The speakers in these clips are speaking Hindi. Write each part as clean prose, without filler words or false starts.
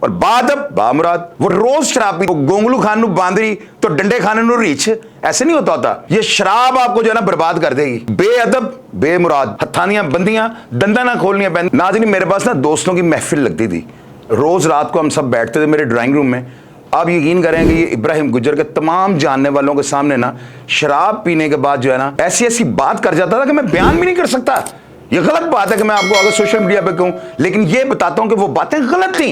और बादब बामुराद। वो रोज शराब पी, गोंगलू खान नू बांदरी तो डंडे खाने नू रीछ, ऐसे नहीं होता होता। ये शराब आपको जो है ना बर्बाद कर देगी। बेअदब बेमुराद, हथानियां बंदियां दंदा ना खोलनियां पैन। नाज़रीन, मेरे पास ना दोस्तों की महफिल लगती थी, रोज रात को हम सब बैठते थे मेरे ड्राइंग रूम में। आप यकीन करें कि ये इब्राहिम गुज्जर के तमाम जानने वालों के सामने ना शराब पीने के बाद जो है ना ऐसी ऐसी बात कर जाता था कि मैं बयान भी नहीं कर सकता। ये गलत बात है कि मैं आपको अगर सोशल मीडिया पे कहूं, लेकिन ये बताता हूं कि वो बातें गलत थी,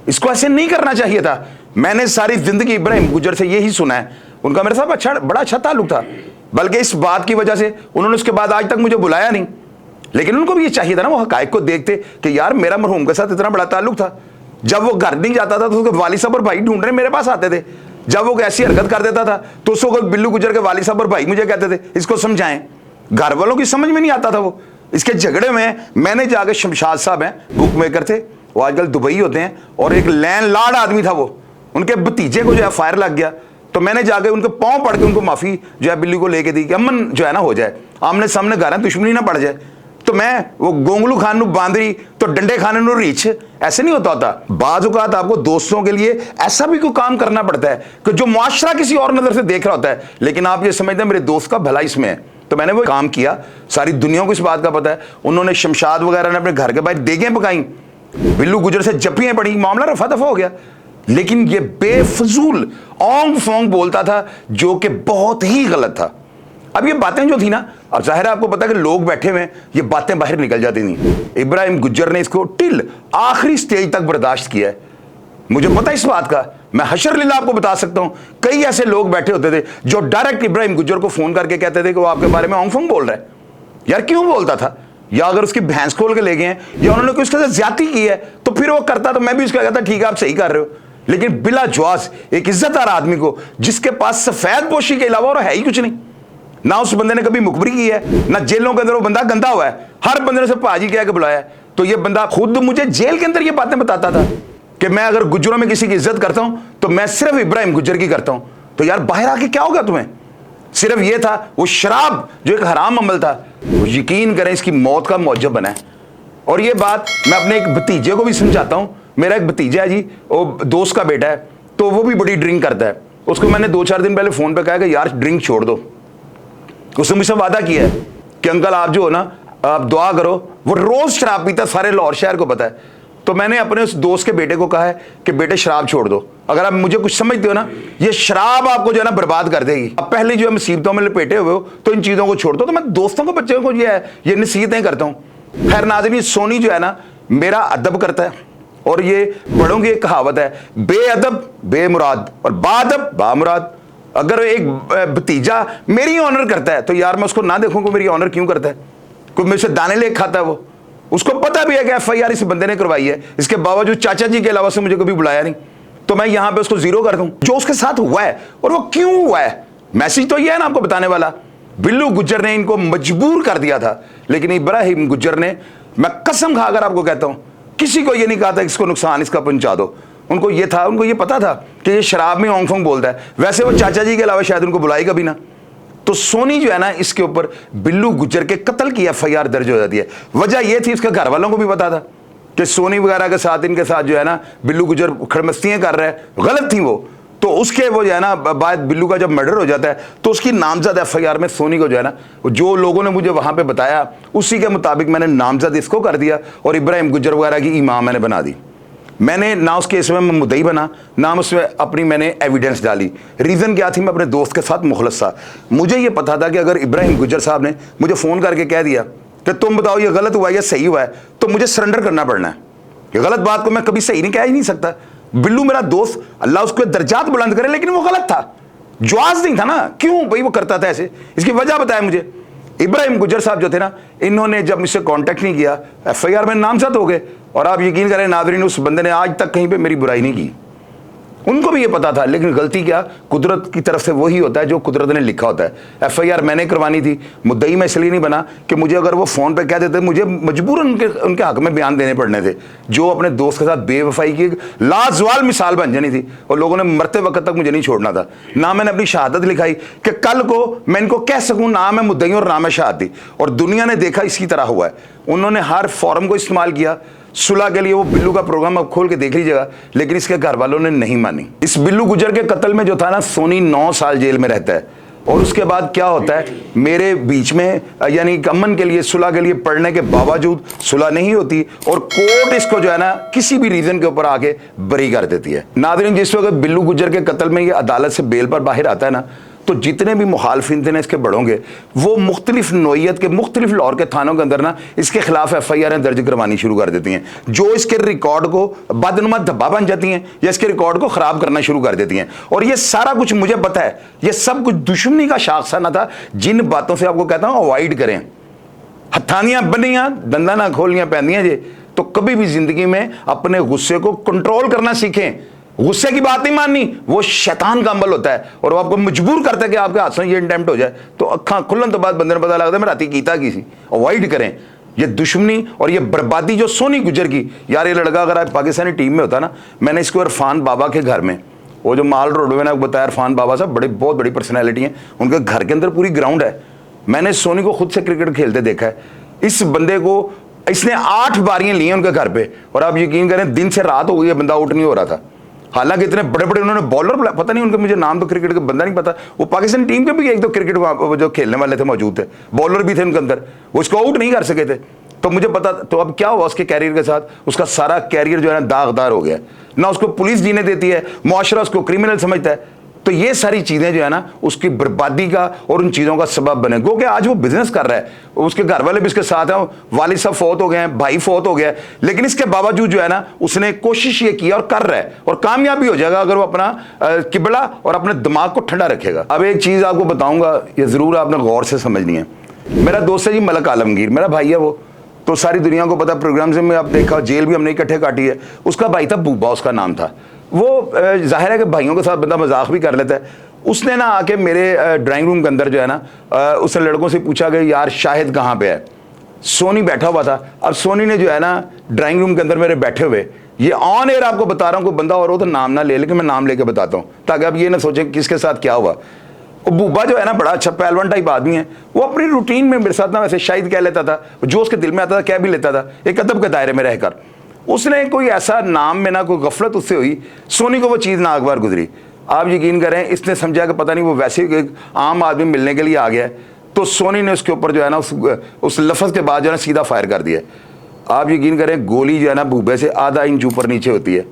इसको ऐसे नहीं करना चाहिए था। मैंने सारी जिंदगी इब्राहिम गुज्जर से यही सुना है, उनका मेरे साथ बड़ा अच्छा ताल्लुक था, बल्कि इस बात की वजह से उन्होंने उसके बाद आज तक मुझे बुलाया नहीं। लेकिन उनको भी ये चाहिए था ना, वो हकायक को देखते कि यार मेरा मरहूम के साथ इतना बड़ा ताल्लुक था। जब वो घर नहीं जाता था तो उसके वाली साहब और भाई ढूंढ रहे मेरे पास आते थे। जब वो ऐसी हरकत कर देता था तो उसको बिल्लू गुज्जर के वाली साहब और भाई मुझे कहते थे इसको समझाएं। घर वालों की समझ में नहीं आता था वो। इसके झगड़े में मैंने जाकर, शमशाद साहब हैं बुक मेकर थे, वो आजकल दुबई होते हैं, और एक लैंडलॉर्ड आदमी था वो, उनके भतीजे को जो है फायर लग गया, तो मैंने जाके उनके पांव पड़ के उनको माफी जो है बिल्ली को लेके दी कि अमन जो है ना हो जाए, आमने सामने घर है, दुश्मनी ना पड़ जाए। तो मैं वो गोंगलू खान नू बांदरी तो डंडे खाने नू रीछ, ऐसे नहीं होता होता। बाज़ औक़ात आपको दोस्तों के लिए ऐसा भी कोई काम करना पड़ता है कि जो मुआशरा किसी और नजर से देख रहा होता है, लेकिन आप ये समझते हैं मेरे दोस्त का भला इसमें है, तो मैंने वो काम किया। सारी दुनिया को इस बात का पता है। उन्होंने शमशाद वगैरह ने अपने घर के बाहर देगें पकाई, बिल्लू गुजर से जप्पियां पड़ी, मामला रफा दफा हो गया। लेकिन ये बेफजूल ओंग फोंग बोलता था जो कि बहुत ही गलत था। अब ये बातें जो थी ना, अब जाहिर है आपको पता है कि लोग बैठे हुए, ये बातें बाहर निकल जाती थी। इब्राहिम गुज्जर ने इसको टिल आखिरी स्टेज तक बर्दाश्त किया है, मुझे पता है इस बात का। मैं हशर लीला आपको बता सकता हूं, कई ऐसे लोग बैठे होते थे जो डायरेक्ट इब्राहिम गुज्जर को फोन करके कहते थे कि वो आपके बारे में ओंग फोंग बोल रहा है। यार क्यों बोलता था? या अगर उसकी भैंस खोल के ले गए हैं या उन्होंने कोई उसके साथ ज्यादती की है तो फिर वो करता, तो मैं भी उसका कहता ठीक है आप सही कर रहे हो। लेकिन बिला जवाज एक इज्जतदार आदमी को, जिसके पास सफेद पोशी के अलावा और है ही कुछ नहीं, ना उस बंदे ने कभी मुखबरी की है, ना जेलों के अंदर वो बंदा गंदा हुआ है, हर बंदे ने उसे पाजी कह के बुलाया है। तो ये बंदा खुद मुझे जेल के अंदर ये बातें बताता था कि मैं अगर गुज्जरों में किसी की इज्जत करता हूं तो मैं सिर्फ इब्राहिम गुज्जर की करता हूं। तो यार बाहर आके क्या होगा तुम्हें? सिर्फ ये था, वो शराब जो एक हराम अमल था, वो यकीन करें इसकी मौत का मौजब बना है। और ये बात मैं अपने एक भतीजे को भी समझाता हूं। मेरा एक भतीजा है जी, वो दोस्त का बेटा है, तो वो भी बड़ी ड्रिंक करता है। उसको मैंने 2-4 दिन पहले फोन पे कहा कि यार ड्रिंक छोड़ दो। उसने मुझसे वादा किया है कि अंकल आप जो हो ना, आप दुआ करो। वो रोज शराब पीता, सारे लाहौर शहर को पता है। तो मैंने अपने उस दोस्त के बेटे को कहा है कि बेटे शराब छोड़ दो। अगर आप मुझे कुछ समझते हो ना, ये शराब आपको जो है ना बर्बाद कर देगी। अब पहले जो है मुसीबतों में लपेटे हुए हो तो इन चीज़ों को छोड़ दो। तो मैं दोस्तों को, बच्चों को ये नसीहतें करता हूँ। खैर नाज़रीन, सोनी जो है ना मेरा अदब करता है, और ये बड़ों की एक कहावत है, बेअदब बेमुराद और बादब बामुराद। अगर एक भतीजा मेरी ऑनर करता है तो यार मैं उसको ना देखूं को मेरी ऑनर क्यों करता है? कोई मेरे से दाने ले खाता है, वो उसको पता भी है कि FIR इस बंदे ने करवाई है, इसके बावजूद चाचा जी के अलावा से मुझे कभी बुलाया नहीं, तो मैं यहां पे उसको जीरो कर दूं। जो उसके साथ हुआ है और वो क्यों हुआ है, मैसेज तो ये है ना आपको बताने वाला। बिल्लू गुज्जर ने इनको मजबूर कर दिया था, लेकिन इब्राहिम गुज्जर ने, मैं कसम खाकर आपको कहता हूं, किसी को ये नहीं कहा था इसको नुकसान इसका पहुंचा दो। उनको ये था, उनको ये पता था कि ये शराब में ओंग फोंग बोलता है। वैसे वो चाचा जी के अलावा शायद उनको बुलाएगा भी ना। तो सोनी जो है ना, इसके ऊपर बिल्लू गुज्जर के कत्ल की FIR दर्ज हो जाती है। वजह यह थी, इसके घर वालों को भी पता था कि सोनी वगैरह के साथ, इनके साथ जो है ना बिल्लू गुज्जर खड़मस्तियां कर रहा है, गलत थी वो। तो उसके वो जो है ना बाद बिल्लू का जब मर्डर हो जाता है तो उसकी नामजद FIR में सोनी को जो है ना, जो लोगों ने मुझे वहां पे बताया उसी के मुताबिक मैंने नामजद इसको कर दिया और इब्राहिम गुज्जर वगैरह की इमाम मैंने बना दी। मैंने ना उस केस में मुद्दई बना, ना उसमें अपनी मैंने एविडेंस डाली। रीज़न क्या थी? मैं अपने दोस्त के साथ मुखलस था। मुझे ये पता था कि अगर इब्राहिम गुज्जर साहब ने मुझे फ़ोन करके कह दिया कि तुम बताओ ये गलत हुआ है या सही हुआ है, तो मुझे सरेंडर करना पड़ना है। ये गलत बात को मैं कभी सही नहीं कह ही नहीं सकता। बिल्लू मेरा दोस्त, अल्लाह उसको दर्जात बुलंद करे, लेकिन वो गलत था, जवाज नहीं था ना। क्यों भाई वो करता था ऐसे? इसकी वजह बताया मुझे। इब्राहिम गुज्जर साहब जो थे ना, इन्होंने जब मुझसे कांटेक्ट नहीं किया, FIR में नामजद हो गए। और आप यकीन करें नाज़रीन, उस बंदे ने आज तक कहीं पे मेरी बुराई नहीं की। उनको भी ये पता था, लेकिन गलती क्या, कुदरत की तरफ से वही होता है जो कुदरत ने लिखा होता है। FIR मैंने करवानी थी, मुद्दई मैं इसलिए नहीं बना कि मुझे अगर वो फ़ोन पे कह देते, मुझे मजबूरन उनके हक में बयान देने पड़ने थे, जो अपने दोस्त के साथ बेवफाई की लाजवाल मिसाल बन जानी थी। और लोगों ने मरते वक्त तक मुझे नहीं छोड़ना था। ना मैंने अपनी शहादत लिखाई कि कल को मैं इनको कह सकूँ, ना मैं मुद्दई और ना मैं शहादती। और दुनिया ने देखा इसी तरह हुआ है। उन्होंने हर फॉर्म को इस्तेमाल किया। सुलह के लिए वो बिल्लू का प्रोग्राम आप खोल के देख लीजिएगा, लेकिन इसके घर वालों ने नहीं मानी। इस बिल्लू गुजर के कत्ल में जो था ना, सोनी 9 साल जेल में रहता है। और उसके बाद क्या होता है, मेरे बीच में यानी अमन के लिए, सुलह के लिए पढ़ने के बावजूद सुलह नहीं होती और कोर्ट इसको जो है ना किसी भी रीजन के ऊपर आके बरी कर देती है। नाज़रीन, जिस वक्त बिल्लू गुजर के कत्ल में ये अदालत से बेल पर बाहर आता है ना, तो जितने भी मुखालफिन थे ना इसके बढ़ोंगे, वो मुख्तलिफ नोयत के मुख्तलिफ लाहौर के थानों के अंदर ना इसके खिलाफ FIR दर्ज करवानी शुरू कर देती हैं, जो इसके रिकॉर्ड को बदनुमा धब्बा बन जाती हैं या इसके रिकॉर्ड को ख़राब करना शुरू कर देती हैं। और ये सारा कुछ मुझे पता है, ये सब कुछ दुश्मनी का शाखसाना था। जिन बातों से आपको कहता हूँ अवॉइड करें, हथानियाँ बनियाँ दंदा ना खोलियाँ पैंदियाँ जे, तो कभी भी जिंदगी में अपने गुस्से को कंट्रोल करना सीखें। गुस्से की बात नहीं माननी, वो शैतान का अमल होता है और वो आपको मजबूर करता है कि आपके हाथ से ये अटेम्प्ट हो जाए, तो अखा खुलन तो बाद बंदे ने पता लगता है मैं राती कीता की सी। अवॉइड करें ये दुश्मनी और ये बर्बादी जो सोनी गुजर की। यार ये लड़का अगर आज पाकिस्तानी टीम में होता ना, मैंने इसको इरफान बाबा के घर में, वो जो माल रोड में आपको बताया, इरफान बाबा साहब बहुत बड़ी पर्सनैलिटी हैं, उनके घर के अंदर पूरी ग्राउंड है। मैंने सोनी को खुद से क्रिकेट खेलते देखा है। इस बंदे को इसने 8 बारियां ली हैं उनके घर पे, और आप यकीन करें दिन से रात हो गई है, बंदा आउट नहीं हो रहा था। हालांकि इतने बड़े बड़े उन्होंने बॉलर, पता नहीं उनके, मुझे नाम तो क्रिकेट का बंदा नहीं पता, वो पाकिस्तान टीम के भी एक दो क्रिकेट जो खेलने वाले थे मौजूद थे, बॉलर भी थे उनके अंदर, वो इसको आउट नहीं कर सके थे। तो मुझे पता, तो अब क्या हुआ उसके कैरियर के साथ, उसका सारा कैरियर जो है ना दागदार हो गया। ना उसको पुलिस जीने देती है, मुआशरा उसको क्रिमिनल समझता है। तो ये सारी चीज़ें जो है ना उसकी बर्बादी का और उन चीज़ों का सबब बने, क्योंकि आज वो बिजनेस कर रहा है, उसके घर वाले भी इसके साथ हैं, वालिद साहब फौत हो गए हैं, भाई फौत हो गया है, लेकिन इसके बावजूद जो है ना उसने कोशिश ये की और कर रहा है, और कामयाब भी हो जाएगा अगर वो अपना किबला और अपने दिमाग को ठंडा रखेगा। अब एक चीज़ आपको बताऊंगा, ये ज़रूर आपने गौर से समझनी है। मेरा दोस्त है जी मलक आलमगीर, मेरा भाई है वो, तो सारी दुनिया को पता, प्रोग्राम से में आप देखा, जेल भी हमने इकट्ठे काटी है। उसका भाई था बूबा, उसका नाम था। वो जाहिर है कि भाइयों के साथ बंदा मजाक भी कर लेता है। उसने ना आके मेरे ड्राइंग रूम के अंदर जो है ना, उसने लड़कों से पूछा कि यार शाहिद कहाँ पे है। सोनी बैठा हुआ था। अब सोनी ने जो है ना ड्राइंग रूम के अंदर मेरे बैठे हुए, ये ऑन एयर आपको बता रहा हूँ, कोई बंदा और हो तो नाम ना ले, लेकिन मैं नाम लेके बताता हूँ ताकि आप ये ना सोचें किसके साथ क्या हुआ। बूबा जो है ना बड़ा अच्छा पहलवान टाइप आदमी है, वो अपनी रूटीन में मेरे साथ ना वैसे शाहिद कह लेता था, जो उसके दिल में आता था कह भी लेता था, एक अदब के दायरे में रहकर। उसने कोई ऐसा नाम में ना कोई गफलत उससे हुई, सोनी को वो चीज़ नागवार गुजरी। आप यकीन करें, इसने समझा कि पता नहीं वो वैसे ही एक आम आदमी मिलने के लिए आ गया है, तो सोनी ने उसके ऊपर जो है ना उस लफ्ज़ के बाद जो है ना सीधा फायर कर दिया। आप यकीन करें गोली जो है ना बूबे से आधा इंच ऊपर नीचे होती है।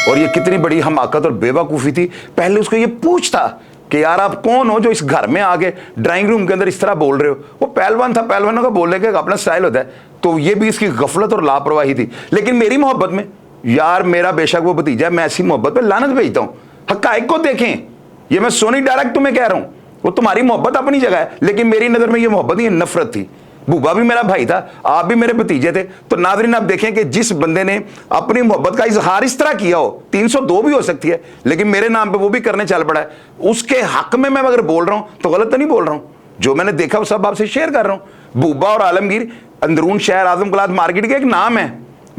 और ये कितनी बड़ी हमाकत और बेवकूफ़ी थी। पहले उसको ये पूछता कि यार आप कौन हो जो इस घर में आके ड्राइंग रूम के अंदर इस तरह बोल रहे हो। वो पहलवान था, पहलवानों का बोलने का अपना स्टाइल होता है, तो ये भी इसकी गफलत और लापरवाही थी। लेकिन मेरी मोहब्बत में, यार मेरा बेशक वो भतीजा है, मैं ऐसी मोहब्बत पे लानत भेजता हूँ। हक़ाइक़ को देखें, ये मैं सोनी डायरेक्ट तुम्हें कह रहा हूँ, वो तुम्हारी मोहब्बत अपनी जगह है, लेकिन मेरी नज़र में ये मोहब्बत नहीं, नफरत थी। बूबा भी मेरा भाई था, आप भी मेरे भतीजे थे। तो नाज़रीन आप देखें कि जिस बंदे ने अपनी मोहब्बत का इजहार इस तरह किया हो, 302 भी हो सकती है, लेकिन मेरे नाम पे वो भी करने चल पड़ा है, उसके हक में मैं अगर बोल रहा हूँ तो गलत तो नहीं बोल रहा हूँ। जो मैंने देखा वो सब आपसे शेयर कर रहा हूँ। बूबा और आलमगीर अंदरून शहर आजम कलात मार्केट का एक नाम है,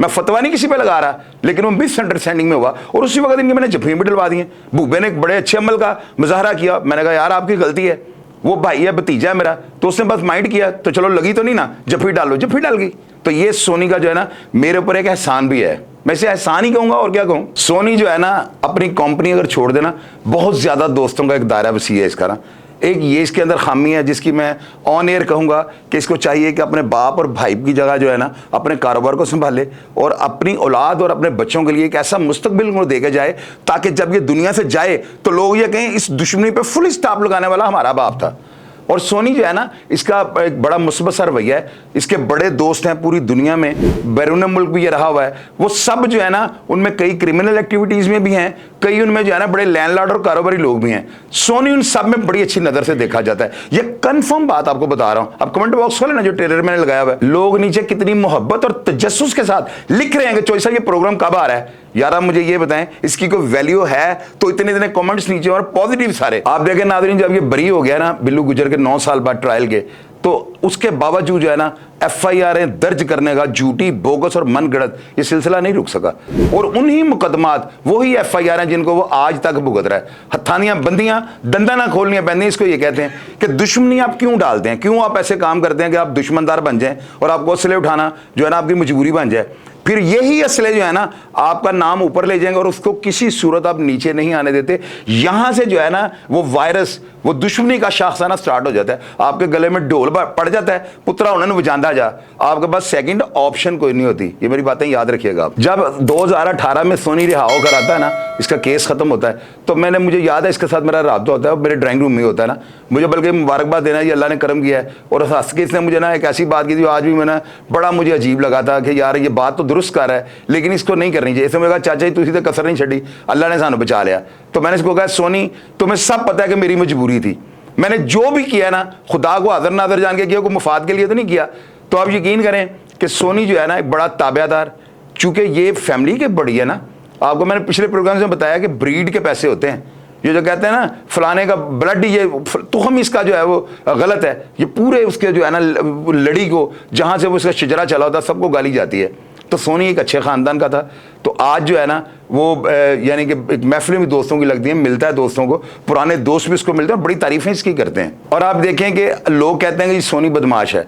मैं फतवा नहीं किसी पे लगा रहा, लेकिन वो मिसअंडरस्टैंडिंग में हुआ और उसी वक्त इनके मैंने जफियाँ भी डलवा दी हैं। बूबे ने एक बड़े अच्छे अमल का मुजाहरा किया, मैंने कहा यार आपकी गलती है, वो भाई है, भतीजा है मेरा, तो उसने बस माइंड किया, तो चलो लगी तो नहीं ना, जफी डालो, जफी डाल गई। तो ये सोनी का जो है ना मेरे ऊपर एक एहसान भी है, मैं इसे एहसान ही कहूँगा और क्या कहूँ। सोनी जो है ना अपनी कंपनी अगर छोड़ देना, बहुत ज़्यादा दोस्तों का एक दायरा वसी है इसका ना। एक ये इसके अंदर खामी है जिसकी मैं ऑन एयर कहूँगा कि इसको चाहिए कि अपने बाप और भाई की जगह जो है ना अपने कारोबार को संभाले और अपनी औलाद और अपने बच्चों के लिए एक ऐसा मुस्तकबिल उनको देके जाए ताकि जब ये दुनिया से जाए तो लोग ये कहें इस दुश्मनी पे फुल स्टॉप लगाने वाला हमारा बाप था। और सोनी जो है ना इसका एक बड़ा मुस्बत रवैया है। इसके बड़े दोस्त हैं पूरी दुनिया में, बैरून मुल्क भी ये रहा हुआ है, वो सब जो है ना उनमें कई क्रिमिनल एक्टिविटीज़ में भी हैं, कई उनमें जो है ना बड़े लैंडलॉर्ड और कारोबारी लोग भी हैं। सोनी उन सब में बड़ी अच्छी नज़र से देखा जाता है, ये कंफर्म बात आपको बता रहा हूँ। अब कमेंट बॉक्स खोले ना जो ट्रेलर मैंने लगाया हुआ है, लोग नीचे कितनी मोहब्बत और तजस्सुस के साथ लिख रहे हैं कि चोई साहब ये प्रोग्राम कब आ रहा है। यार आप मुझे ये बताएं इसकी कोई वैल्यू है तो इतने कमेंट्स नीचे और पॉजिटिव सारे। आप देखें नाज़रीन, जब ये बरी हो गया ना बिल्लू गुजर के 9 साल बाद ट्रायल के, तो उसके बावजूद जो है ना FIR दर्ज करने का झूठी, बोगस और मनगढ़ंत ये सिलसिला नहीं रुक सका। और उन्हीं मुकदमात वही FIR हैं जिनको वो आज तक भुगत रहा है। हथानियां बंदियां दंदा ना खोलनियां पैंदी, इसको ये कहते हैं कि दुश्मनी आप क्यों डालते हैं, क्यों आप ऐसे काम करते हैं कि आप दुश्मनदार बन जाएं और आपको हौसले उठाना जो है ना आपकी मजबूरी बन जाए। फिर यही असले जो है ना आपका नाम ऊपर ले जाएंगे और उसको किसी सूरत आप नीचे नहीं आने देते। यहां से जो है ना वो वायरस, वो दुश्मनी का शाखसाना स्टार्ट हो जाता है। आपके गले में ढोल पड़ जाता है, पुत्रा उन्होंने वजांदा जा, आपके पास सेकंड ऑप्शन कोई नहीं होती। ये मेरी बातें याद रखिएगा आप। जब 2018 में सोनी रिहा होकर आता है ना, इसका केस खत्म होता है, तो मुझे याद है इसके साथ मेरा राब्ता होता है, मेरे ड्राइंग रूम में होता है ना, मुझे बल्कि मुबारकबाद देना है, ये अल्लाह ने करम किया है। और हंस के इसने मुझे ना एक ऐसी बात की थी, आज भी मैंने बड़ा मुझे अजीब लगा था कि यार ये बात तो दुरुस्त कर रहा है लेकिन इसको नहीं करनी चाहिए। इसने मुझे कहा चाचा जी तुसी तो कसर नहीं छड़ी, अल्लाह ने सानू बचा लिया। तो मैंने इसको कहा सोनी तुम्हें सब पता है कि मेरी मजबूरी थी, मैंने जो भी किया ना खुदा को हाज़िर नाज़िर जान के किया, कोई मुफाद के लिए तो नहीं किया। तो आप यकीन करें कि सोनी जो है ना एक बड़ा ताबेदार, चूंकि ये फैमिली के बड़ी है ना, आपको मैंने पिछले प्रोग्राम में बताया कि ब्रीड के पैसे होते हैं। ये जो कहते हैं ना फलाने का ब्लड, ये तुखम इसका जो है वो गलत है, ये पूरे उसके जो है ना लड़ी को जहाँ से वो उसका शजरा चला होता सबको गाली जाती है। तो सोनी एक अच्छे ख़ानदान का था। तो आज जो है ना वो यानी कि एक महफिल भी दोस्तों की लगती है, मिलता है दोस्तों को, पुराने दोस्त भी इसको मिलते हैं, बड़ी तारीफ़ें इसकी करते हैं। और आप देखें कि लोग कहते हैं कि सोनी बदमाश है।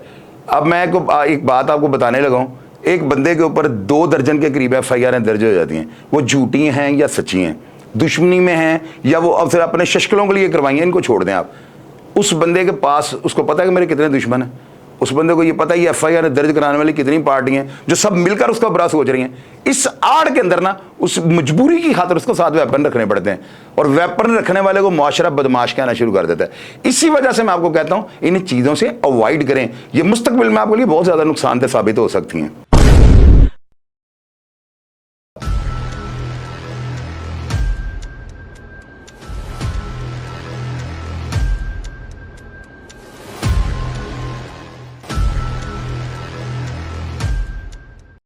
अब मैं एक बात आपको बताने लगा हूँ, एक बंदे के ऊपर 2 दर्जन के करीब FIR दर्ज हो जाती हैं, वो झूठी हैं या सच्ची हैं, दुश्मनी में हैं या वो अब फिर अपने शशकलों के लिए करवाई हैं, इनको छोड़ दें आप। उस बंदे के पास उसको पता है कि मेरे कितने दुश्मन हैं, उस बंदे को ये पता है FIR दर्ज कराने वाली कितनी पार्टियां हैं जो सब मिलकर उसका बुरा सोच रही हैं। इस आड़ के अंदर ना उस मजबूरी की खातिर उसको साथ वेपन रखने पड़ते हैं, और वेपन रखने वाले को मुआशरा बदमाश कहना शुरू कर देता है। इसी वजह से मैं आपको कहता हूं इन चीज़ों से अवॉइड करें, ये मुस्तकबिल में आपके लिए बहुत ज़्यादा नुकसानदेह साबित हो सकती हैं।